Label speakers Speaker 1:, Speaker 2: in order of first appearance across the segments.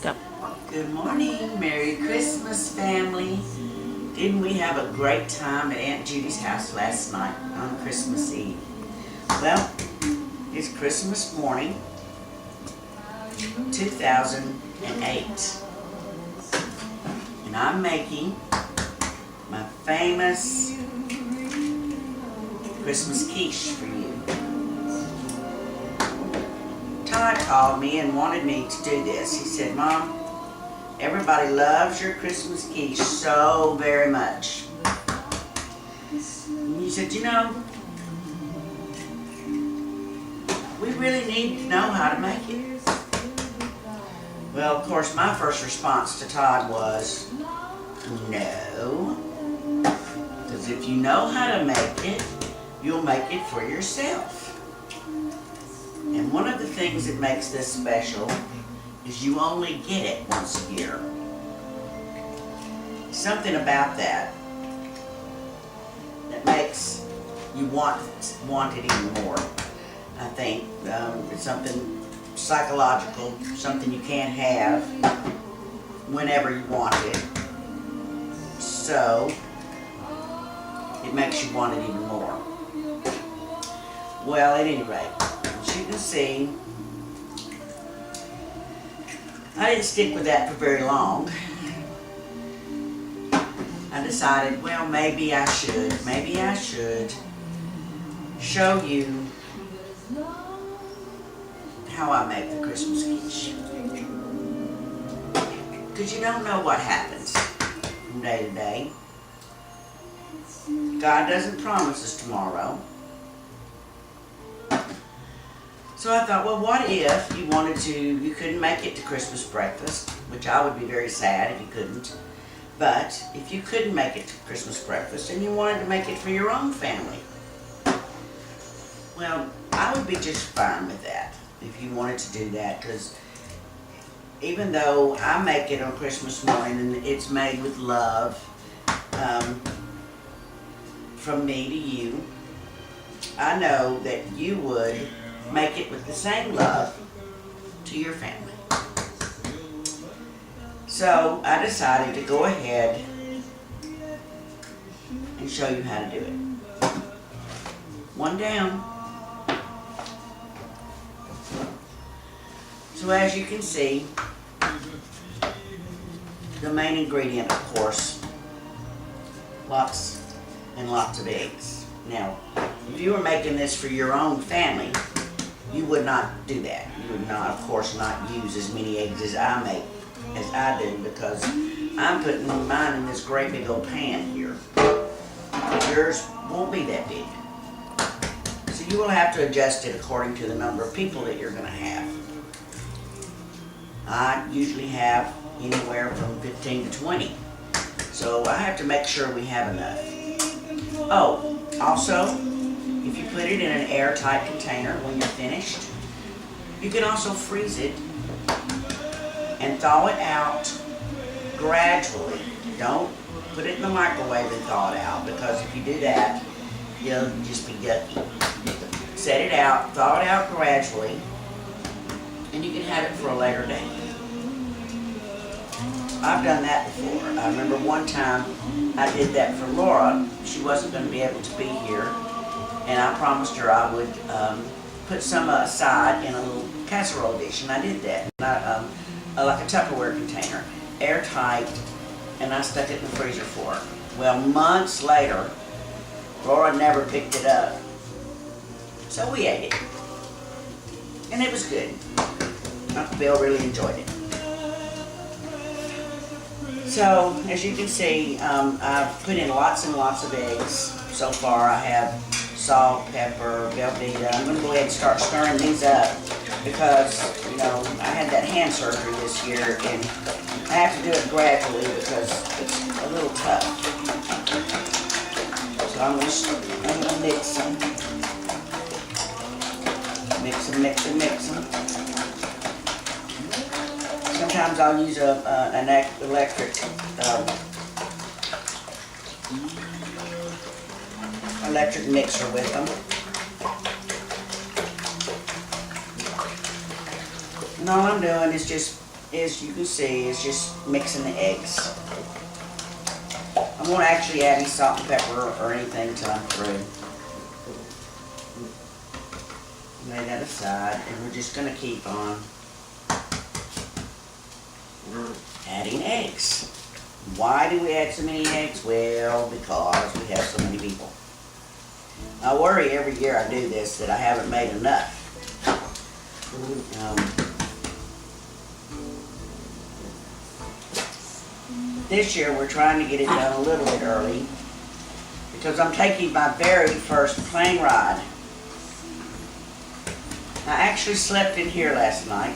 Speaker 1: Go.
Speaker 2: Good morning, Merry Christmas, family. Didn't we have a great time at Aunt Judy's house last night on Christmas Eve? Well, it's Christmas morning, 2008, and I'm making my famous Christmas quiche for you. Todd called me and wanted me to do this. He said, "Mom, everybody loves your Christmas quiche so very much." And he said, we really need to know how to make it. Well, of course, my first response to Todd was, no. Because if you know how to make it, you'll make it for yourself. And one of the things that makes this special is you only get it once a year. Something about that makes you want it even more. I think it's something psychological, something you can't have whenever you want it. So it makes you want it even more. Well, at any rate, as you can see, I didn't stick with that for very long. I decided, well, maybe I should show you how I make the Christmas quiche. Because you don't know what happens from day to day. God doesn't promise us tomorrow. So I thought, well, what if you couldn't make it to Christmas breakfast, which I would be very sad if you couldn't. But if you couldn't make it to Christmas breakfast and you wanted to make it for your own family, well, I would be just fine with that if you wanted to do that, because even though I make it on Christmas morning and it's made with love from me to you, I know that you would make it with the same love to your family. So I decided to go ahead and show you how to do it. One down. So as you can see, the main ingredient, of course, lots and lots of eggs. Now, if you were making this for your own family, you would not do that. You would not, of course, not use as many eggs as I do, because I'm putting mine in this great big old pan here. Yours won't be that big. So you will have to adjust it according to the number of people that you're going to have. I usually have anywhere from 15 to 20. So I have to make sure we have enough. Oh, also, if you put it in an airtight container when you're finished, you can also freeze it and thaw it out gradually. Don't put it in the microwave and thaw it out, because if you do that, you'll just be yucky. Set it out, thaw it out gradually, and you can have it for a later date. I've done that before. I remember one time I did that for Laura. She wasn't going to be able to be here, and I promised her I would put some aside in a little casserole dish, and I did that. Like a Tupperware container, airtight, and I stuck it in the freezer for her. Well, months later, Laura never picked it up, so we ate it, and it was good. Uncle Bill really enjoyed it. So, as you can see, I've put in lots and lots of eggs. So far, I have salt, pepper, Velveeta. I'm going to go ahead and start stirring these up, because, I had that hand surgery this year, and I have to do it gradually because it's a little tough. So I'm going to mix them. Mix them. Sometimes I'll use an electric mixer with them. And all I'm doing is just is, you can see, is just mixing the eggs. I won't actually add any salt and pepper or anything until I'm through. Lay that aside, and we're just going to keep on adding eggs. Why do we add so many eggs? Well, because we have so many people. I worry every year I do this that I haven't made enough. This year we're trying to get it done a little bit early because I'm taking my very first plane ride. I actually slept in here last night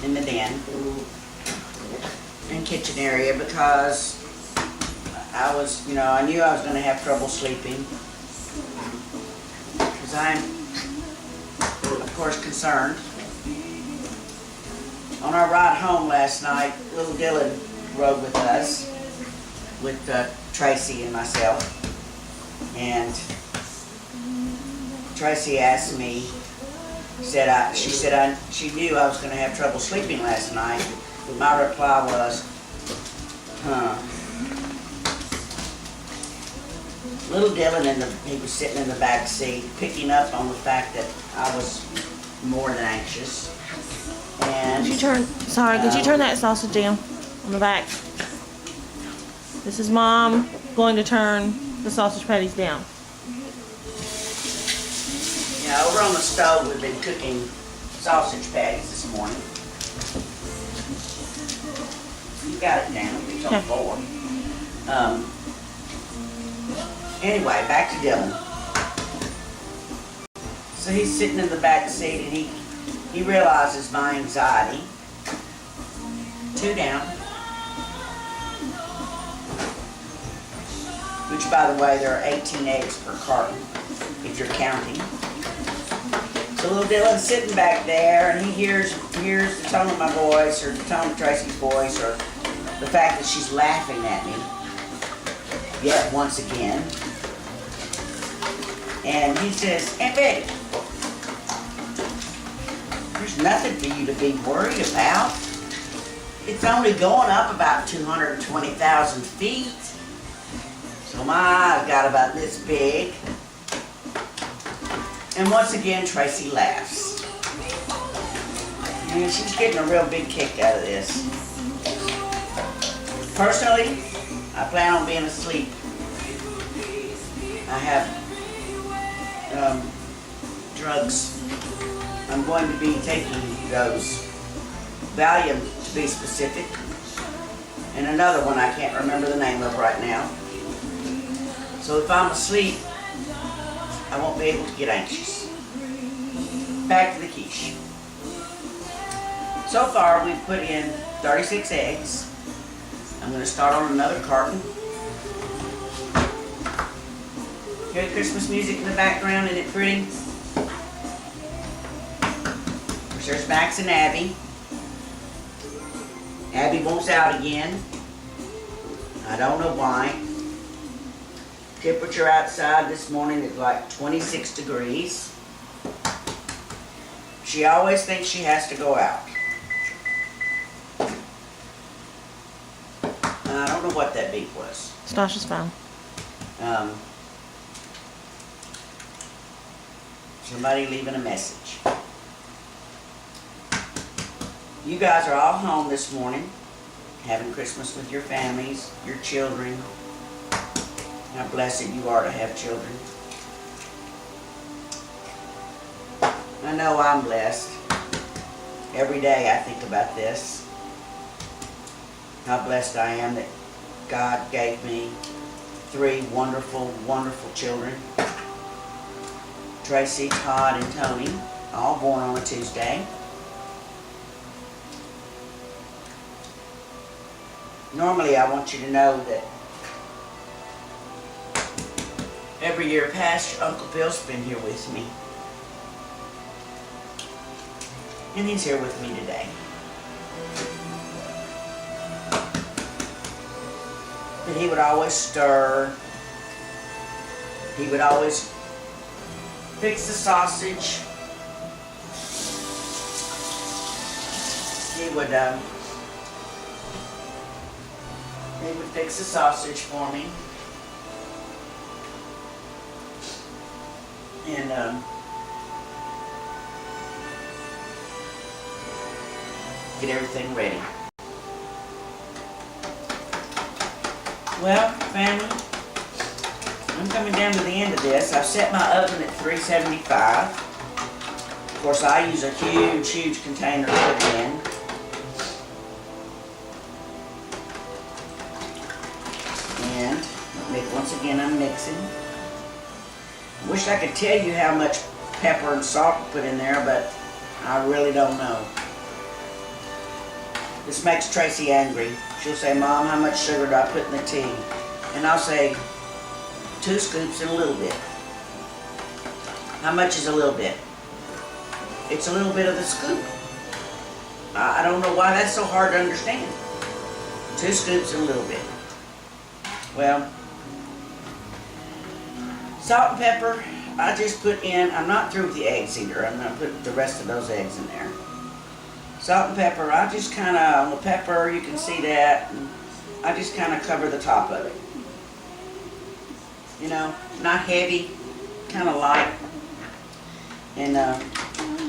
Speaker 2: in the den and kitchen area because I was, I knew I was going to have trouble sleeping because I'm, of course, concerned. On our ride home last night, little Dylan rode with us, with Tracy and myself, and Tracy asked me, she knew I was going to have trouble sleeping last night. My reply was, Little Dylan, he was sitting in the back seat, picking up on the fact that I was more than anxious. And
Speaker 1: could you turn that sausage down on the back? This is Mom going to turn the sausage patties down.
Speaker 2: Over on the stove, we've been cooking sausage patties this morning. You got it down. It's on the floor. Anyway, back to Dylan. So he's sitting in the back seat and he realizes my anxiety. 2 down. Which, by the way, there are 18 eggs per carton, if you're counting. So little Dylan's sitting back there and he hears the tone of my voice or the tone of Tracy's voice or the fact that she's laughing at me yet once again. And he says, "Aunt Betty, there's nothing for you to be worried about. It's only going up about 220,000 feet. So my eyes got about this big." And once again, Tracy laughs. And she's getting a real big kick out of this. Personally, I plan on being asleep. I have drugs. I'm going to be taking those. Valium, to be specific. And another one I can't remember the name of right now. So if I'm asleep, I won't be able to get anxious. Back to the quiche. So far, we've put in 36 eggs. I'm going to start on another carton. Hear the Christmas music in the background, isn't it pretty? There's Max and Abby. Abby wants out again. I don't know why. Temperature outside this morning is like 26 degrees. She always thinks she has to go out. I don't know what that beep was.
Speaker 1: Stasha's fine.
Speaker 2: Somebody leaving a message. You guys are all home this morning, having Christmas with your families, your children. How blessed you are to have children. I know I'm blessed. Every day I think about this. How blessed I am that God gave me 3 wonderful, wonderful children. Tracy, Todd, and Tony, all born on a Tuesday. Normally I want you to know that every year past, your Uncle Bill's been here with me. And he's here with me today. But he would always stir. He would always fix the sausage. he would fix the sausage for me. And get everything ready. Well, family, I'm coming down to the end of this. I've set my oven at 375. Of course, I use a huge, huge container to put in. And once again, I'm mixing. I wish I could tell you how much pepper and salt to put in there, but I really don't know. This makes Tracy angry. She'll say, Mom, how much sugar do I put in the tea? And I'll say, 2 scoops and a little bit. How much is a little bit? It's a little bit of the scoop. I don't know why that's so hard to understand. 2 scoops and a little bit. Well, salt and pepper, I just put in. I'm not through with the eggs either. I'm going to put the rest of those eggs in there. Salt and pepper, I just kind of, on the pepper, you can see that. I just kind of cover the top of it. You know, not heavy, kind of light. And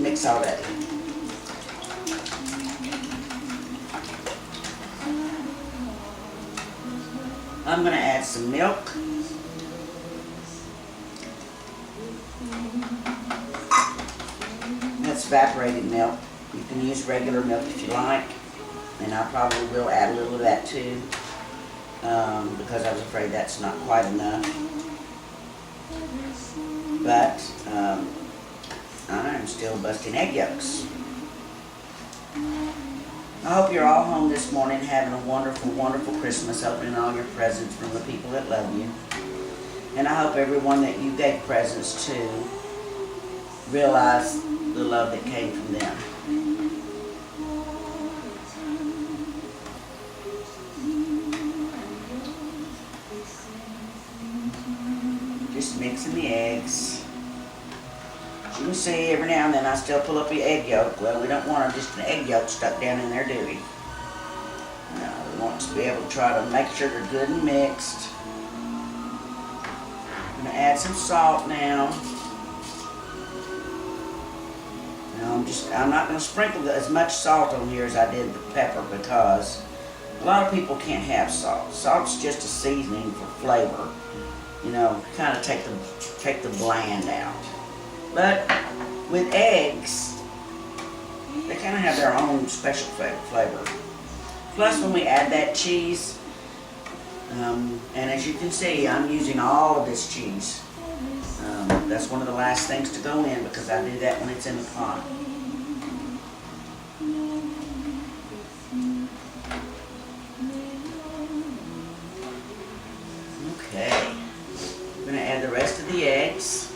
Speaker 2: mix all that in. I'm going to add some milk. That's evaporated milk. You can use regular milk if you like. And I probably will add a little of that too. Because I was afraid that's not quite enough. But I'm still busting egg yolks. I hope you're all home this morning having a wonderful, wonderful Christmas, opening all your presents from the people that love you. And I hope everyone that you gave presents to realized the love that came from them. Just mixing the eggs. As you can see, every now and then I still pull up the egg yolk. Well, we don't want just an egg yolk stuck down in there, do we? No, we want to be able to try to make sure they're good and mixed. I'm going to add some salt now. I'm not going to sprinkle as much salt on here as I did the pepper because a lot of people can't have salt. Salt's just a seasoning for flavor. You know, kind of take the bland out. But with eggs, they kind of have their own special flavor. Plus, when we add that cheese, and as you can see, I'm using all of this cheese. That's one of the last things to go in because I do that when it's in the pot. Okay, I'm going to add the rest of the eggs.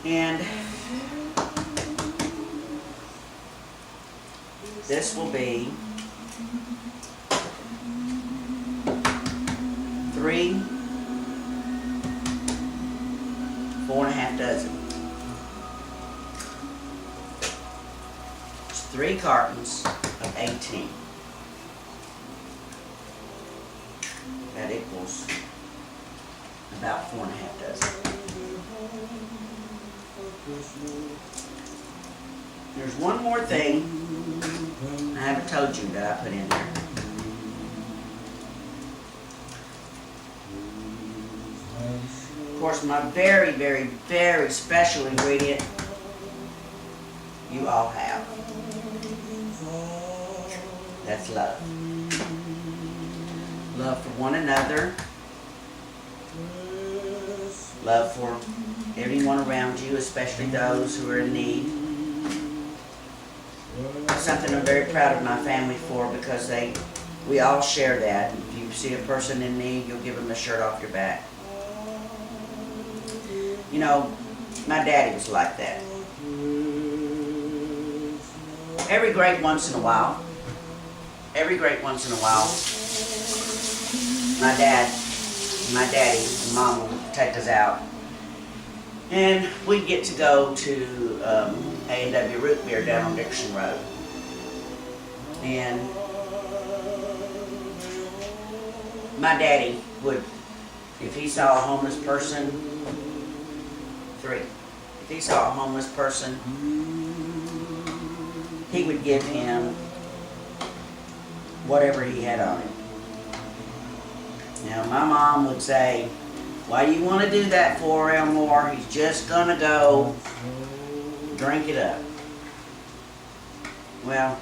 Speaker 2: And this will be 3, 4.5 dozen. It's 3 cartons of 18. That equals about 4.5 dozen. There's one more thing I haven't told you that I put in there. Of course, my very, very, very special ingredient you all have. That's love. Love for one another. Love for everyone around you, especially those who are in need. Something I'm very proud of my family for because we all share that. If you see a person in need, you'll give them the shirt off your back. You know, my daddy was like that. Every great once in a while, my dad my daddy and mom would take us out. And we'd get to go to A&W Root Beer down on Dixon Road. And my daddy would, if he saw a homeless person, if he saw a homeless person, he would give him whatever he had on him. Now, my mom would say, "Why do you want to do that for, Elmore? He's just going to go drink it up." Well,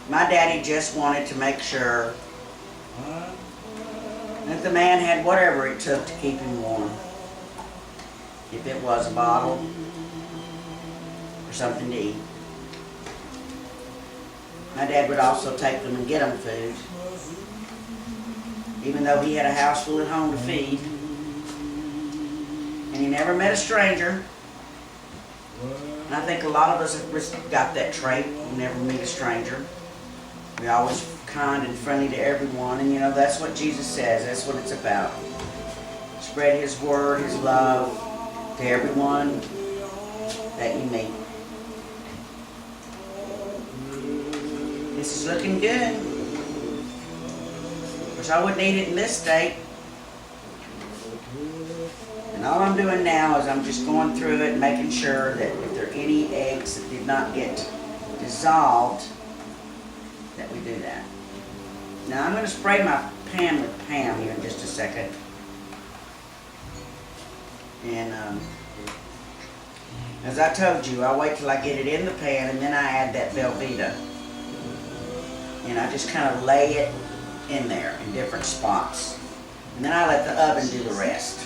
Speaker 2: my daddy just wanted to make sure that the man had whatever it took to keep him warm. If it was a bottle or something to eat. My dad would also take them and get them food. Even though he had a house full at home to feed. And he never met a stranger. And I think a lot of us have got that trait. We never meet a stranger. We're always kind and friendly to everyone. And you know, that's what Jesus says. That's what it's about. Spread His word, His love to everyone that you meet. This is looking good. Wish I wouldn't eat it in this state. And all I'm doing now is I'm just going through it, making sure that if there are any eggs that did not get dissolved, that we do that. Now I'm going to spray my pan with Pam here in just a second. And as I told you, I'll wait till I get it in the pan and then I add that Velveeta. And I just kind of lay it in there in different spots. And then I let the oven do the rest.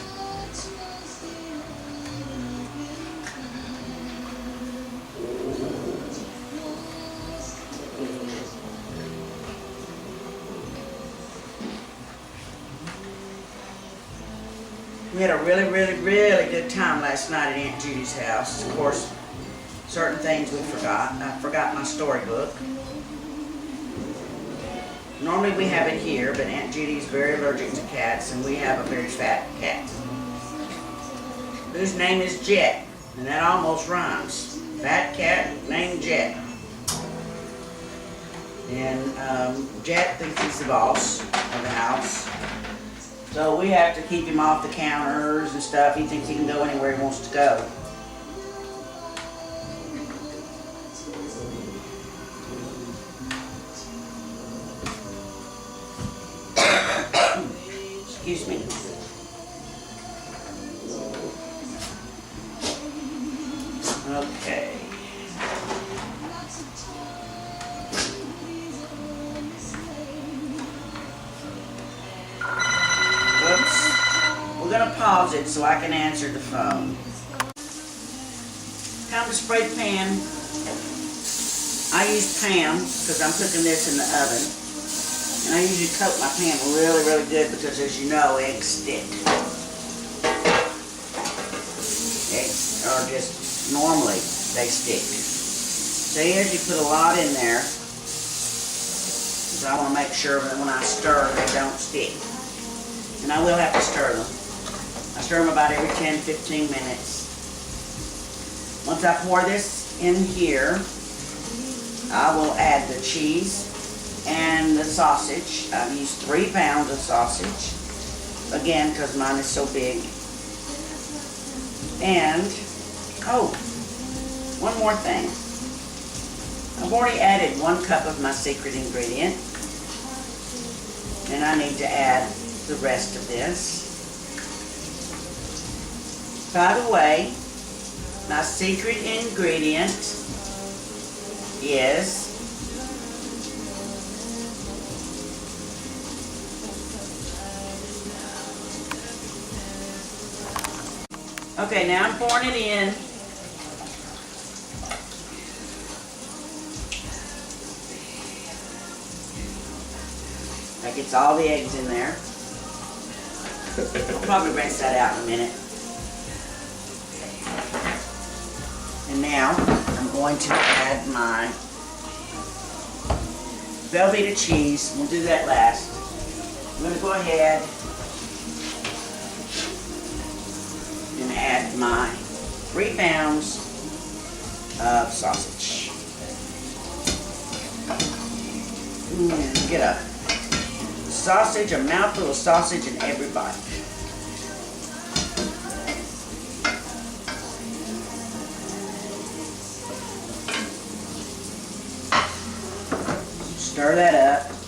Speaker 2: We had a really good time last night at Aunt Judy's house. Of course, certain things we forgot. I forgot my storybook. Normally we have it here, but Aunt Judy's very allergic to cats, and we have a very fat cat whose name is Jet, and that almost rhymes. Fat cat named Jet. And Jet thinks he's the boss of the house. So we have to keep him off the counters and stuff. He thinks he can go anywhere he wants to go. Excuse me. Okay. We're going to pause it so I can answer the phone. Time to spray the pan. I use Pam because I'm cooking this in the oven. And I usually coat my pan really good because, as you know, eggs stick. Eggs are just, normally, they stick. So here's, you put a lot in there. Because I want to make sure that when I stir, they don't stick. And I will have to stir them. I stir them about every 10-15 minutes. Once I pour this in here, I will add the cheese and the sausage. I've used 3 pounds of sausage. Again, because mine is so big. And, oh, one more thing. I've already added 1 cup of my secret ingredient. And I need to add the rest of this. By the way, my secret ingredient is okay, now I'm pouring it in. That gets all the eggs in there. I'll probably rinse that out in a minute. And now I'm going to add my Velveeta cheese. We'll do that last. I'm going to go ahead add my 3 pounds of sausage. Get a sausage, a mouthful of sausage in every bite. Stir that up.